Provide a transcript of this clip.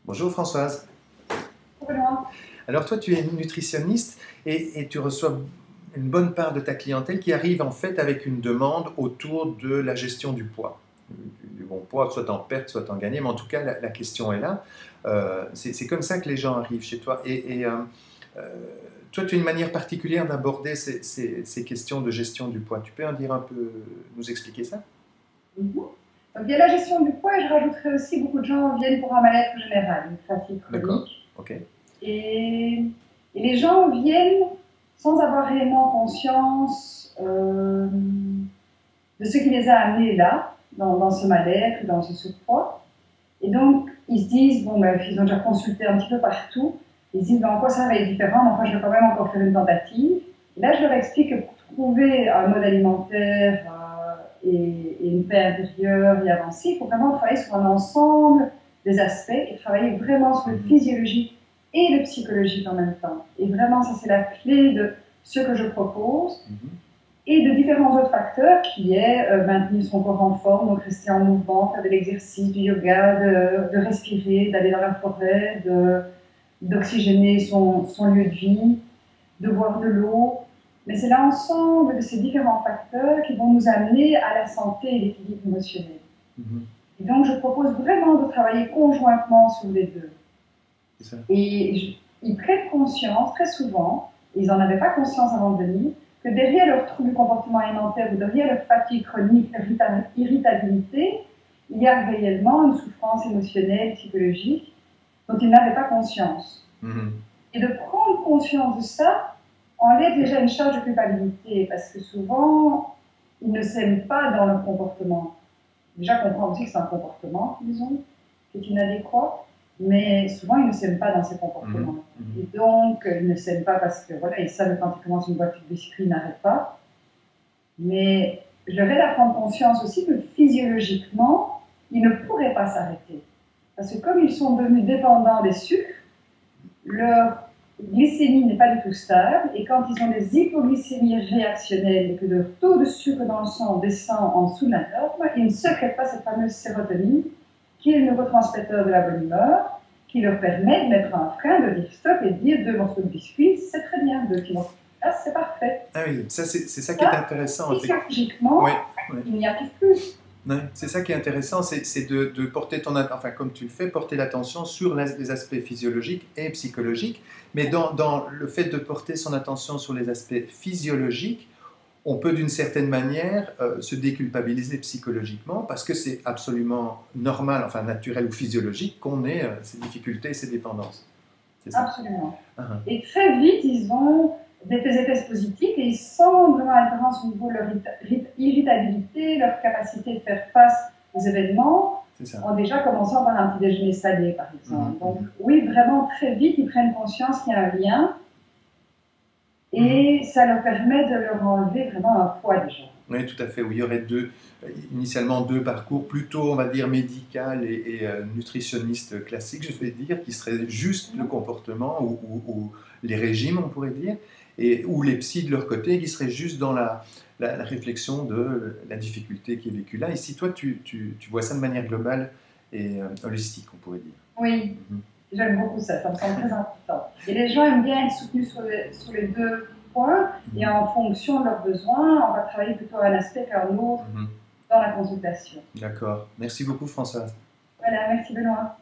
Bonjour Françoise. Vraiment. Alors toi tu es nutritionniste et tu reçois une bonne part de ta clientèle qui arrive en fait avec une demande autour de la gestion du poids. Du bon poids, soit en perte, soit en gagner, mais en tout cas la question est là. C'est comme ça que les gens arrivent chez toi. Euh, Toi tu as une manière particulière d'aborder ces questions de gestion du poids. Tu peux en dire un peu, nous expliquer ça? Mhm. Donc, il y a la gestion du poids et je rajouterais aussi beaucoup de gens viennent pour un mal-être général, une fatigue D'accord, chronique. ok. Et, et les gens viennent sans avoir réellement conscience de ce qui les a amenés là, dans ce mal-être, dans ce surpoids. Et donc, ils se disent, bon, ben, ils ont déjà consulté un petit peu partout, ils se disent, ben, en quoi ça va être différent, mais enfin, je vais quand même encore faire une tentative. Et là, je leur explique que pour trouver un mode alimentaire et une paix intérieure et avancée, il faut vraiment travailler sur un ensemble des aspects et travailler vraiment sur le physiologique et le psychologique en même temps. Et vraiment, ça, c'est la clé de ce que je propose et de différents autres facteurs qui est maintenir son corps en forme, donc rester en mouvement, faire de l'exercice, du yoga, de respirer, d'aller dans la forêt, d'oxygéner son lieu de vie, de boire de l'eau. Mais c'est l'ensemble de ces différents facteurs qui vont nous amener à la santé et l'équilibre émotionnel. Et donc, je propose vraiment de travailler conjointement sur les deux. Et ils prennent conscience très souvent, ils n'en avaient pas conscience avant de venir, que derrière leur trouble du comportement alimentaire ou derrière leur fatigue chronique, leur irritabilité, il y a réellement une souffrance émotionnelle, psychologique, dont ils n'avaient pas conscience. Et de prendre conscience de ça enlève déjà une charge de culpabilité, parce que souvent, ils ne s'aiment pas dans leur comportement. Déjà, comprendre aussi que c'est un comportement, disons, qui est inadéquat, mais souvent, ils ne s'aiment pas dans ces comportements. Et donc, ils ne s'aiment pas parce que, voilà, ils savent que quand ils commencent une voiture de cycle, ils n'arrêtent pas. Mais je leur aide à prendre conscience aussi que physiologiquement, ils ne pourraient pas s'arrêter. Parce que comme ils sont devenus dépendants des sucres, leur glycémie n'est pas du tout stable, et quand ils ont des hypoglycémies réactionnelles et que leur taux de sucre dans le sang descend en dessous de la norme, ils ne sécrètent pas cette fameuse sérotonine, qui est le neurotransmetteur de la bonne humeur, qui leur permet de mettre un frein, de dire stop et de dire 2 morceaux de biscuit, c'est très bien, 2 morceaux de glace, c'est parfait. Ah oui, c'est ça qui est intéressant. Physiologiquement, Oui, il n'y arrive plus. c'est ça qui est intéressant, c'est de porter enfin comme tu le fais, porter l'attention sur les aspects physiologiques et psychologiques. Mais dans le fait de porter son attention sur les aspects physiologiques, on peut d'une certaine manière se déculpabiliser psychologiquement parce que c'est absolument normal, enfin naturel ou physiologique qu'on ait ces difficultés et ces dépendances. Absolument. Et très vite, ils ont des effets positifs et ils sentent vraiment la différence au niveau de leur irritabilité, leur capacité de faire face aux événements, en déjà commençant par un petit déjeuner salé, par exemple. Donc, oui, vraiment, très vite, ils prennent conscience qu'il y a un lien et ça leur permet de leur enlever vraiment un poids déjà. Oui, tout à fait. Oui, il y aurait initialement deux parcours, plutôt, on va dire, médical et nutritionniste classique, je vais dire, qui serait juste le comportement ou les régimes, on pourrait dire, ou les psys de leur côté, qui seraient juste dans la réflexion de la difficulté qui est vécue là. Ici, toi, tu vois ça de manière globale et holistique, on pourrait dire. Oui, j'aime beaucoup ça, ça me semble très important. Et les gens aiment bien être soutenus sur les deux points, et en fonction de leurs besoins, on va travailler plutôt un aspect qu'un autre dans la consultation. D'accord. Merci beaucoup, Françoise. Voilà, merci Benoît.